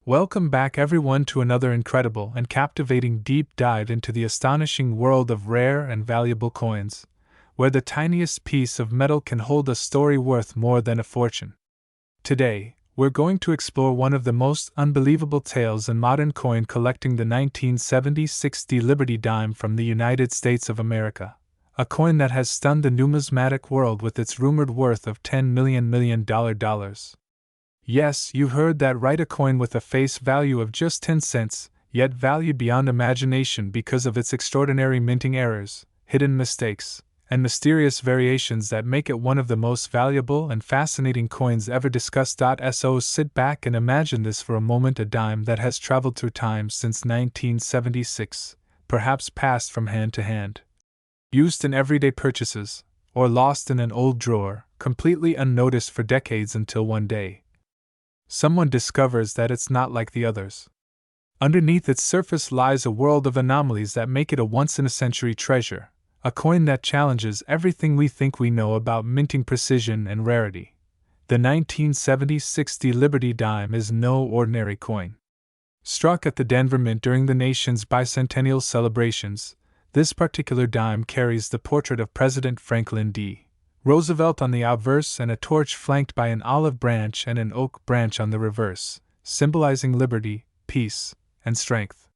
Welcome back, everyone, to another incredible and captivating deep dive into the astonishing world of rare and valuable coins, where the tiniest piece of metal can hold a story worth more than a fortune. Today, we're going to explore one of the most unbelievable tales in modern coin collecting, the 1970-60 Liberty dime from the United States of America, a coin that has stunned the numismatic world with its rumored worth of $10 million. Yes, you heard that right, a coin with a face value of just 10 cents, yet valued beyond imagination because of its extraordinary minting errors, hidden mistakes, and mysterious variations that make it one of the most valuable and fascinating coins ever discussed. So sit back and imagine this for a moment: a dime that has traveled through time since 1976, perhaps passed from hand to hand, used in everyday purchases, or lost in an old drawer, completely unnoticed for decades, until one day someone discovers that it's not like the others. Underneath its surface lies a world of anomalies that make it a once-in-a-century treasure, a coin that challenges everything we think we know about minting precision and rarity. The 1970-60 Liberty dime is no ordinary coin. Struck at the Denver Mint during the nation's bicentennial celebrations, this particular dime carries the portrait of President Franklin D. Roosevelt on the obverse and a torch flanked by an olive branch and an oak branch on the reverse, symbolizing liberty, peace, and strength.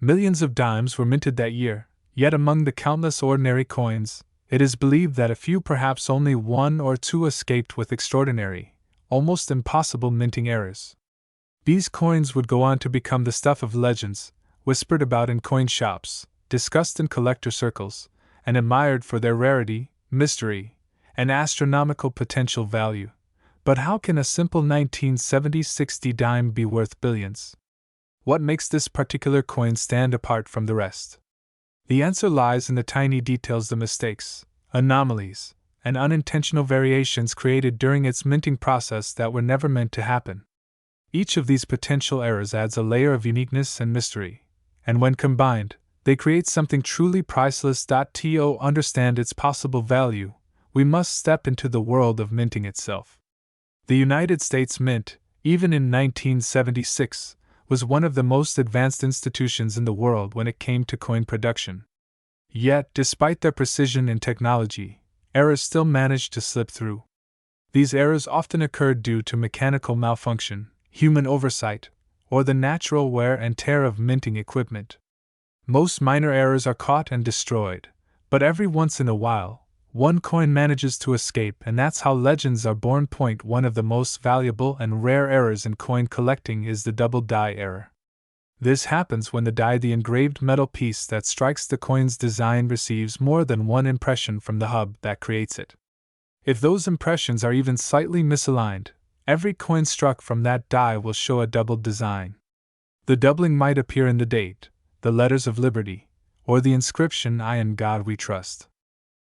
Millions of dimes were minted that year, yet among the countless ordinary coins, it is believed that a few, perhaps only one or two, escaped with extraordinary, almost impossible minting errors. These coins would go on to become the stuff of legends, whispered about in coin shops, discussed in collector circles, and admired for their rarity, mystery, and astronomical potential value. But how can a simple 1970-60 dime be worth billions? What makes this particular coin stand apart from the rest? The answer lies in the tiny details, the mistakes, anomalies, and unintentional variations created during its minting process that were never meant to happen. Each of these potential errors adds a layer of uniqueness and mystery, and when combined, they create something truly priceless. To understand its possible value, we must step into the world of minting itself. The United States Mint, even in 1976, was one of the most advanced institutions in the world when it came to coin production. Yet, despite their precision in technology, errors still managed to slip through. These errors often occurred due to mechanical malfunction, human oversight, or the natural wear and tear of minting equipment. Most minor errors are caught and destroyed, but every once in a while, one coin manages to escape, and that's how legends are born. One of the most valuable and rare errors in coin collecting is the double die error. This happens when the die, the engraved metal piece that strikes the coin's design, receives more than one impression from the hub that creates it. If those impressions are even slightly misaligned, every coin struck from that die will show a doubled design. The doubling might appear in the date, the letters of liberty, or the inscription, "I in God we trust."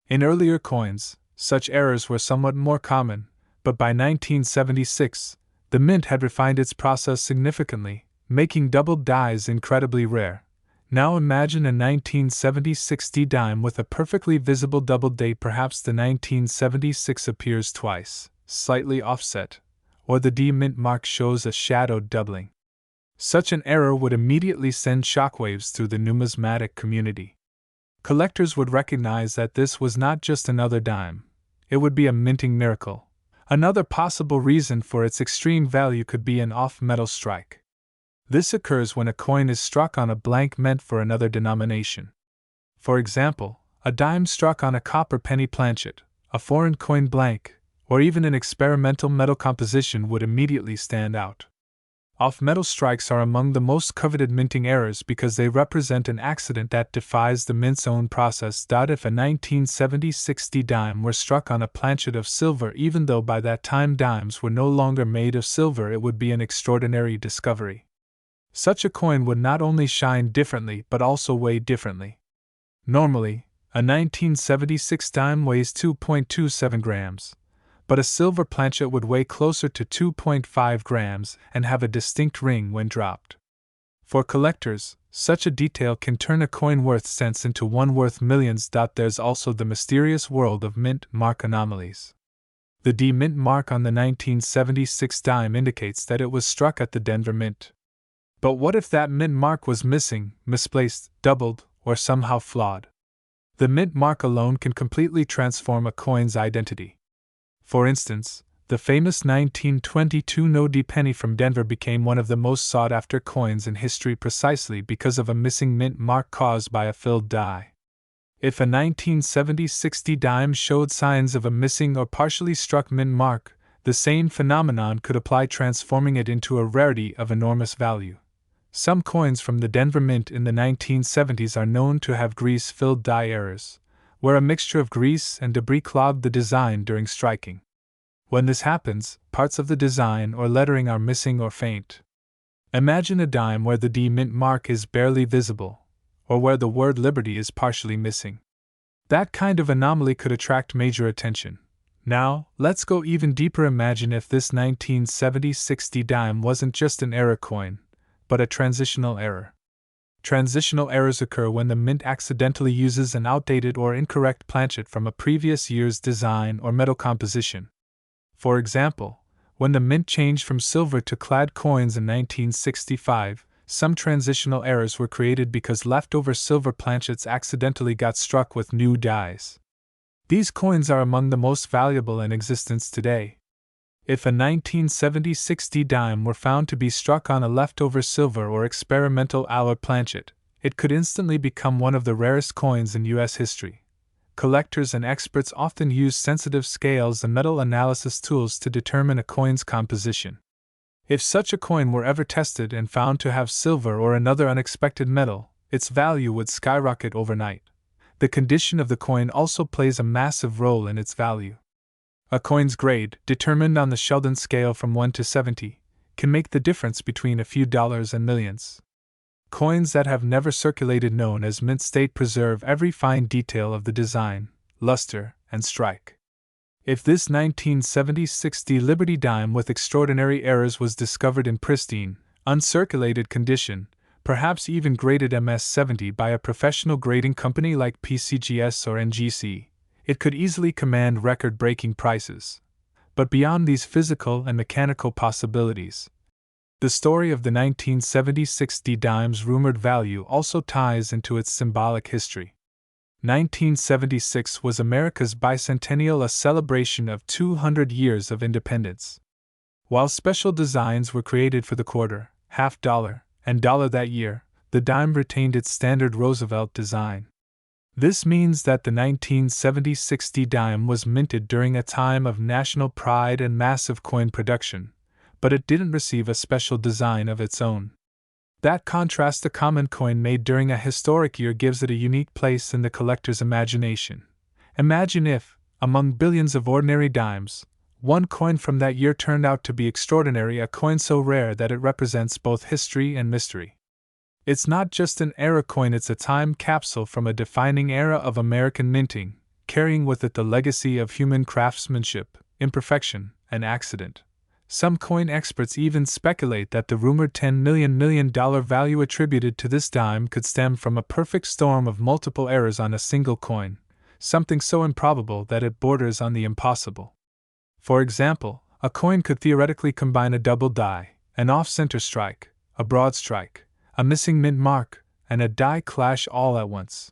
In earlier coins, such errors were somewhat more common, but by 1976, the Mint had refined its process significantly, making doubled dies incredibly rare. Now imagine a 1970-60 dime with a perfectly visible doubled date. Perhaps the 1976 appears twice, slightly offset, or the D Mint mark shows a shadowed doubling. Such an error would immediately send shockwaves through the numismatic community. Collectors would recognize that this was not just another dime, it would be a minting miracle. Another possible reason for its extreme value could be an off-metal strike. This occurs when a coin is struck on a blank meant for another denomination. For example, a dime struck on a copper penny planchet, a foreign coin blank, or even an experimental metal composition would immediately stand out. Off-metal strikes are among the most coveted minting errors because they represent an accident that defies the mint's own process. If a 1970-60 dime were struck on a planchet of silver, even though by that time dimes were no longer made of silver, it would be an extraordinary discovery. Such a coin would not only shine differently but also weigh differently. Normally, a 1976 dime weighs 2.27 grams. But a silver planchet would weigh closer to 2.5 grams and have a distinct ring when dropped. For collectors, such a detail can turn a coin worth cents into one worth millions. There's also the mysterious world of mint mark anomalies. The D Mint mark on the 1976 dime indicates that it was struck at the Denver Mint. But what if that mint mark was missing, misplaced, doubled, or somehow flawed? The mint mark alone can completely transform a coin's identity. For instance, the famous 1922 no-D penny from Denver became one of the most sought-after coins in history precisely because of a missing mint mark caused by a filled die. If a 1970 60 dime showed signs of a missing or partially struck mint mark, the same phenomenon could apply, transforming it into a rarity of enormous value. Some coins from the Denver Mint in the 1970s are known to have grease-filled die errors, where a mixture of grease and debris clogged the design during striking. When this happens, parts of the design or lettering are missing or faint. Imagine a dime where the D mint mark is barely visible, or where the word Liberty is partially missing. That kind of anomaly could attract major attention. Now, let's go even deeper. Imagine if this 1970 60 dime wasn't just an error coin, but a transitional error. Transitional errors occur when the mint accidentally uses an outdated or incorrect planchet from a previous year's design or metal composition. For example, when the mint changed from silver to clad coins in 1965, some transitional errors were created because leftover silver planchets accidentally got struck with new dies. These coins are among the most valuable in existence today. If a 1970 60 dime were found to be struck on a leftover silver or experimental alloy planchet, it could instantly become one of the rarest coins in U.S. history. Collectors and experts often use sensitive scales and metal analysis tools to determine a coin's composition. If such a coin were ever tested and found to have silver or another unexpected metal, its value would skyrocket overnight. The condition of the coin also plays a massive role in its value. A coin's grade, determined on the Sheldon scale from 1 to 70, can make the difference between a few dollars and millions. Coins that have never circulated, known as mint state, preserve every fine detail of the design, luster, and strike. If this 1970 60 Liberty dime with extraordinary errors was discovered in pristine, uncirculated condition, perhaps even graded MS-70 by a professional grading company like PCGS or NGC, it could easily command record-breaking prices. But beyond these physical and mechanical possibilities, the story of the 1970 60 dime's rumored value also ties into its symbolic history. 1976 was America's bicentennial, a celebration of 200 years of independence. While special designs were created for the quarter, half dollar, and dollar that year, the dime retained its standard Roosevelt design. This means that the 1970 60 dime was minted during a time of national pride and massive coin production, but it didn't receive a special design of its own. That contrast, a common coin made during a historic year, gives it a unique place in the collector's imagination. Imagine if, among billions of ordinary dimes, one coin from that year turned out to be extraordinary, a coin so rare that it represents both history and mystery. It's not just an era coin, it's a time capsule from a defining era of American minting, carrying with it the legacy of human craftsmanship, imperfection, and accident. Some coin experts even speculate that the rumored $10 million value attributed to this dime could stem from a perfect storm of multiple errors on a single coin, something so improbable that it borders on the impossible. For example, a coin could theoretically combine a double die, an off-center strike, a broad strike, a missing mint mark, and a die clash all at once.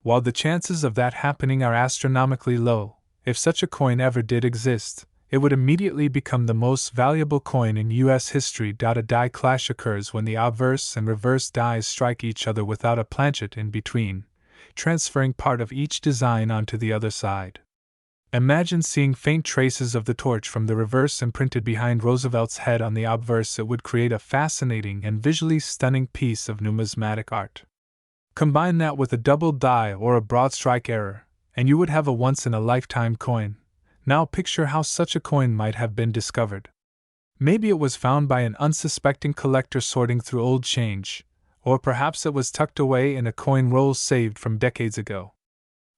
While the chances of that happening are astronomically low, if such a coin ever did exist, it would immediately become the most valuable coin in U.S. history. A die clash occurs when the obverse and reverse dies strike each other without a planchet in between, transferring part of each design onto the other side. Imagine seeing faint traces of the torch from the reverse imprinted behind Roosevelt's head on the obverse. It would create a fascinating and visually stunning piece of numismatic art. Combine that with a double die or a broad strike error, and you would have a once-in-a-lifetime coin. Now picture how such a coin might have been discovered. Maybe it was found by an unsuspecting collector sorting through old change, or perhaps it was tucked away in a coin roll saved from decades ago.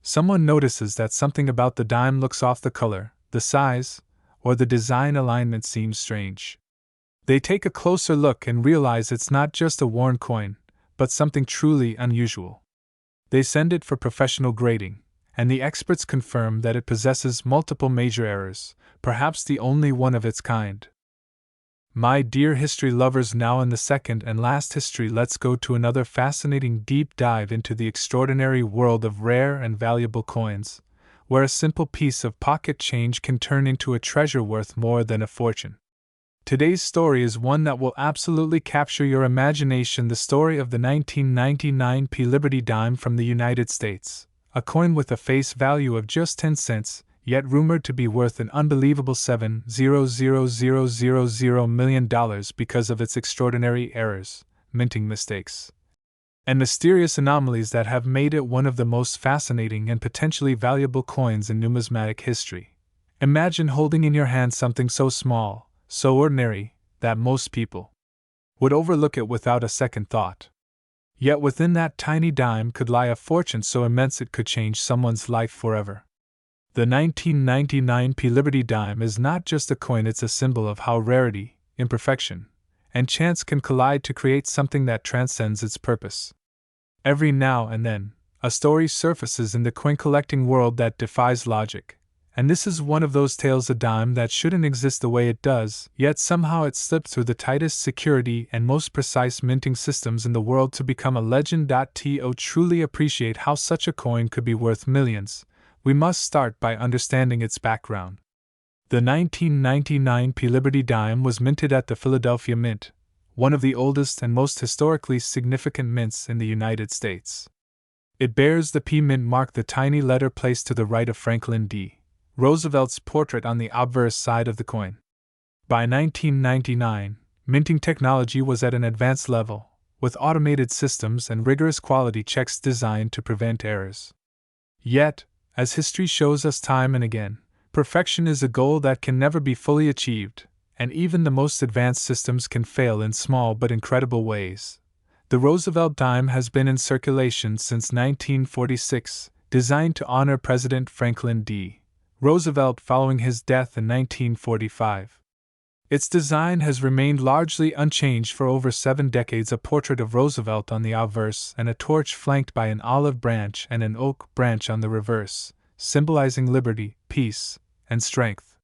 Someone notices that something about the dime looks off, the color, the size, or the design alignment seems strange. They take a closer look and realize it's not just a worn coin, but something truly unusual. They send it for professional grading, and the experts confirm that it possesses multiple major errors, perhaps the only one of its kind. My dear history lovers, now in the second and last history, let's go to another fascinating deep dive into the extraordinary world of rare and valuable coins, where a simple piece of pocket change can turn into a treasure worth more than a fortune. Today's story is one that will absolutely capture your imagination, the story of the 1999 P. Liberty dime from the United States, a coin with a face value of just 10 cents, yet rumored to be worth an unbelievable $7,000,000 million because of its extraordinary errors, minting mistakes, and mysterious anomalies that have made it one of the most fascinating and potentially valuable coins in numismatic history. Imagine holding in your hand something so small, so ordinary, that most people would overlook it without a second thought. Yet within that tiny dime could lie a fortune so immense it could change someone's life forever. The 1999 P. Liberty dime is not just a coin, it's a symbol of how rarity, imperfection, and chance can collide to create something that transcends its purpose. Every now and then, a story surfaces in the coin collecting world that defies logic, and this is one of those tales. A dime that shouldn't exist the way it does, yet somehow it slipped through the tightest security and most precise minting systems in the world to become a legend. To truly appreciate how such a coin could be worth millions, we must start by understanding its background. The 1999 P. Liberty dime was minted at the Philadelphia Mint, one of the oldest and most historically significant mints in the United States. It bears the P mint mark, the tiny letter placed to the right of Franklin D. Roosevelt's portrait on the obverse side of the coin. By 1999, minting technology was at an advanced level, with automated systems and rigorous quality checks designed to prevent errors. Yet, as history shows us time and again, perfection is a goal that can never be fully achieved, and even the most advanced systems can fail in small but incredible ways. The Roosevelt dime has been in circulation since 1946, designed to honor President Franklin D. Roosevelt following his death in 1945. Its design has remained largely unchanged for over 7 decades, a portrait of Roosevelt on the obverse and a torch flanked by an olive branch and an oak branch on the reverse, symbolizing liberty, peace, and strength.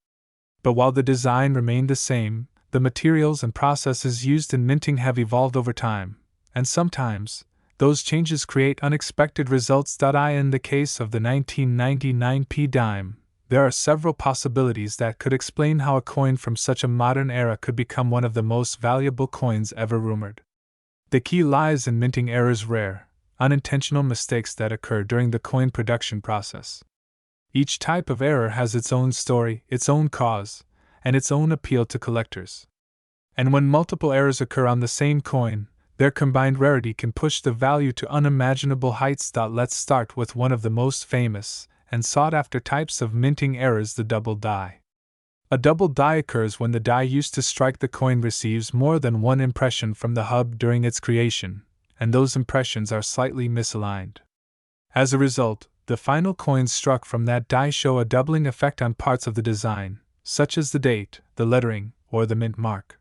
But while the design remained the same, the materials and processes used in minting have evolved over time, and sometimes, those changes create unexpected results. In the case of the 1999 P dime, there are several possibilities that could explain how a coin from such a modern era could become one of the most valuable coins ever rumored. The key lies in minting errors, rare, unintentional mistakes that occur during the coin production process. Each type of error has its own story, its own cause, and its own appeal to collectors. And when multiple errors occur on the same coin, their combined rarity can push the value to unimaginable heights. Let's start with one of the most famous and sought-after types of minting errors, the double die. A double die occurs when the die used to strike the coin receives more than one impression from the hub during its creation, and those impressions are slightly misaligned. As a result, the final coins struck from that die show a doubling effect on parts of the design, such as the date, the lettering, or the mint mark.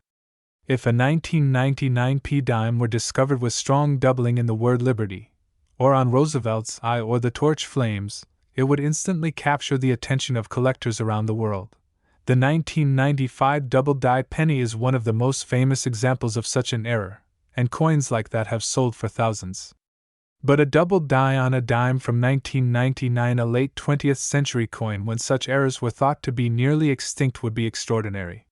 If a 1999 P dime were discovered with strong doubling in the word Liberty, or on Roosevelt's eye or the torch flames, it would instantly capture the attention of collectors around the world. The 1995 double die penny is one of the most famous examples of such an error, and coins like that have sold for thousands. But a double die on a dime from 1999, a late 20th century coin when such errors were thought to be nearly extinct, would be extraordinary.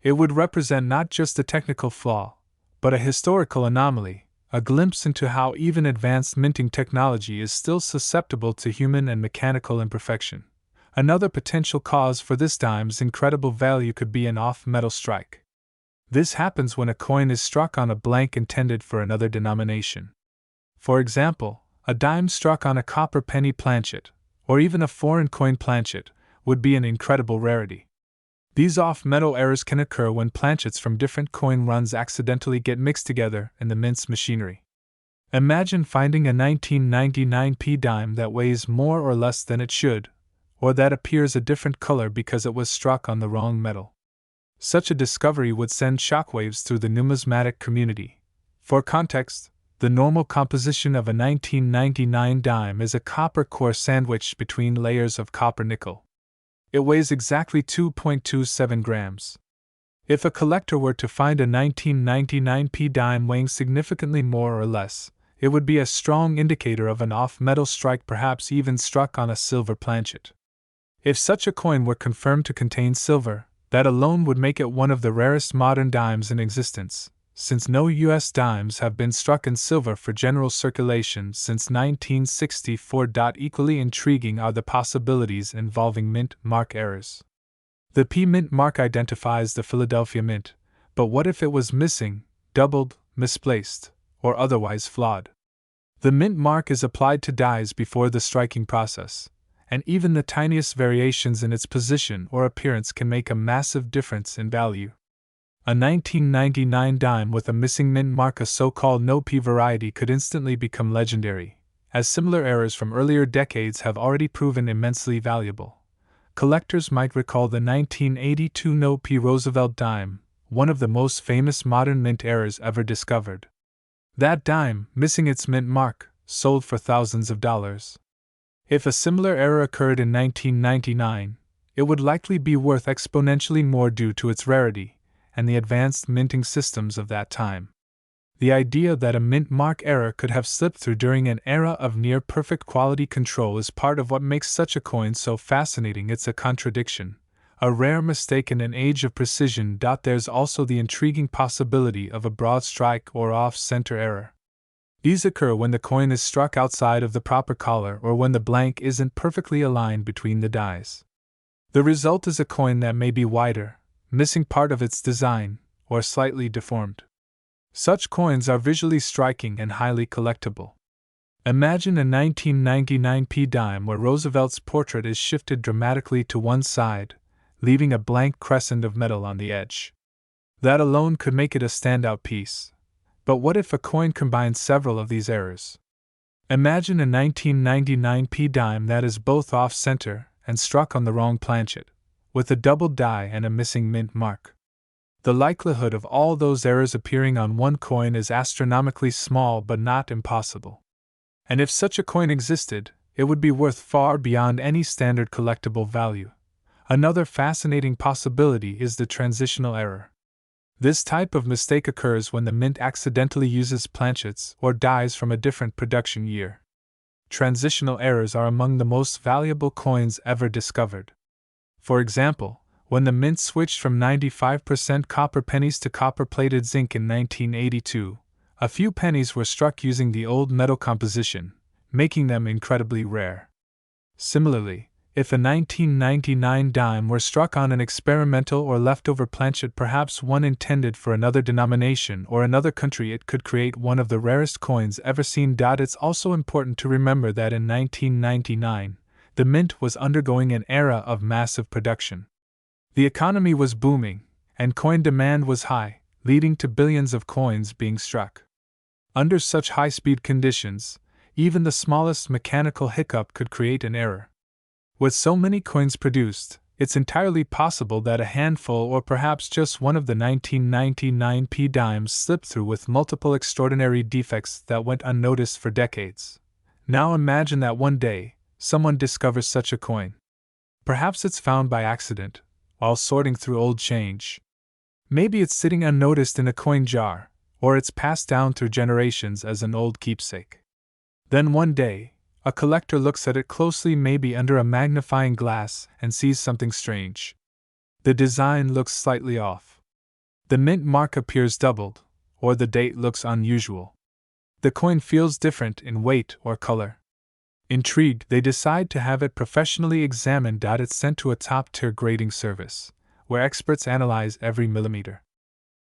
It would represent not just a technical flaw, but a historical anomaly, a glimpse into how even advanced minting technology is still susceptible to human and mechanical imperfection. Another potential cause for this dime's incredible value could be an off-metal strike. This happens when a coin is struck on a blank intended for another denomination. For example, a dime struck on a copper penny planchet, or even a foreign coin planchet, would be an incredible rarity. These off-metal errors can occur when planchets from different coin runs accidentally get mixed together in the mint's machinery. Imagine finding a 1999 P dime that weighs more or less than it should, or that appears a different color because it was struck on the wrong metal. Such a discovery would send shockwaves through the numismatic community. For context, the normal composition of a 1999 dime is a copper core sandwiched between layers of copper nickel. It weighs exactly 2.27 grams. If a collector were to find a 1999p dime weighing significantly more or less, it would be a strong indicator of an off-metal strike, perhaps even struck on a silver planchet. If such a coin were confirmed to contain silver, that alone would make it one of the rarest modern dimes in existence, since no U.S. dimes have been struck in silver for general circulation since 1964. Equally intriguing are the possibilities involving mint mark errors. The P Mint mark identifies the Philadelphia Mint, but what if it was missing, doubled, misplaced, or otherwise flawed? The mint mark is applied to dies before the striking process, and even the tiniest variations in its position or appearance can make a massive difference in value. A 1999 dime with a missing mint mark, a so-called no-P variety, could instantly become legendary, as similar errors from earlier decades have already proven immensely valuable. Collectors might recall the 1982 no-P Roosevelt dime, one of the most famous modern mint errors ever discovered. That dime, missing its mint mark, sold for thousands of dollars. If a similar error occurred in 1999, it would likely be worth exponentially more due to its rarity and the advanced minting systems of that time. The idea that a mint mark error could have slipped through during an era of near-perfect quality control is part of what makes such a coin so fascinating. It's a contradiction, a rare mistake in an age of precision. There's also the intriguing possibility of a broad strike or off-center error. These occur when the coin is struck outside of the proper collar or when the blank isn't perfectly aligned between the dies. The result is a coin that may be wider, missing part of its design, or slightly deformed. Such coins are visually striking and highly collectible. Imagine a 1999p dime where Roosevelt's portrait is shifted dramatically to one side, leaving a blank crescent of metal on the edge. That alone could make it a standout piece. But what if a coin combines several of these errors? Imagine a 1999p dime that is both off-center and struck on the wrong planchet, with a doubled die and a missing mint mark. The likelihood of all those errors appearing on one coin is astronomically small but not impossible. And if such a coin existed, it would be worth far beyond any standard collectible value. Another fascinating possibility is the transitional error. This type of mistake occurs when the mint accidentally uses planchets or dies from a different production year. Transitional errors are among the most valuable coins ever discovered. For example, when the mint switched from 95% copper pennies to copper-plated zinc in 1982, a few pennies were struck using the old metal composition, making them incredibly rare. Similarly, if a 1999 dime were struck on an experimental or leftover planchet, perhaps one intended for another denomination or another country, it could create one of the rarest coins ever seen. It's also important to remember that in 1999, the mint was undergoing an era of massive production. The economy was booming, and coin demand was high, leading to billions of coins being struck. Under such high-speed conditions, even the smallest mechanical hiccup could create an error. With so many coins produced, it's entirely possible that a handful or perhaps just one of the 1999p dimes slipped through with multiple extraordinary defects that went unnoticed for decades. Now imagine that one day, someone discovers such a coin. Perhaps it's found by accident, while sorting through old change. Maybe it's sitting unnoticed in a coin jar, or it's passed down through generations as an old keepsake. Then one day, a collector looks at it closely, maybe under a magnifying glass, and sees something strange. The design looks slightly off. The mint mark appears doubled, or the date looks unusual. The coin feels different in weight or color. Intrigued, they decide to have it professionally examined. It's sent to a top-tier grading service, where experts analyze every millimeter.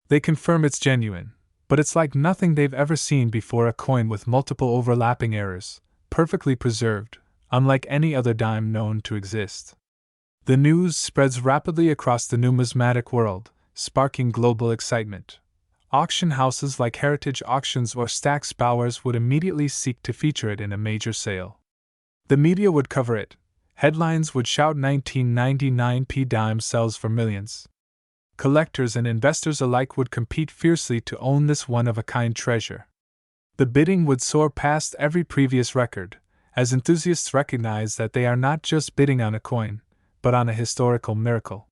They confirm it's genuine, but it's like nothing they've ever seen before, a coin with multiple overlapping errors, perfectly preserved, unlike any other dime known to exist. The news spreads rapidly across the numismatic world, sparking global excitement. Auction houses like Heritage Auctions or Stack's Bowers would immediately seek to feature it in a major sale. The media would cover it. Headlines would shout 1999p dime sells for millions. Collectors and investors alike would compete fiercely to own this one-of-a-kind treasure. The bidding would soar past every previous record, as enthusiasts recognize that they are not just bidding on a coin, but on a historical miracle.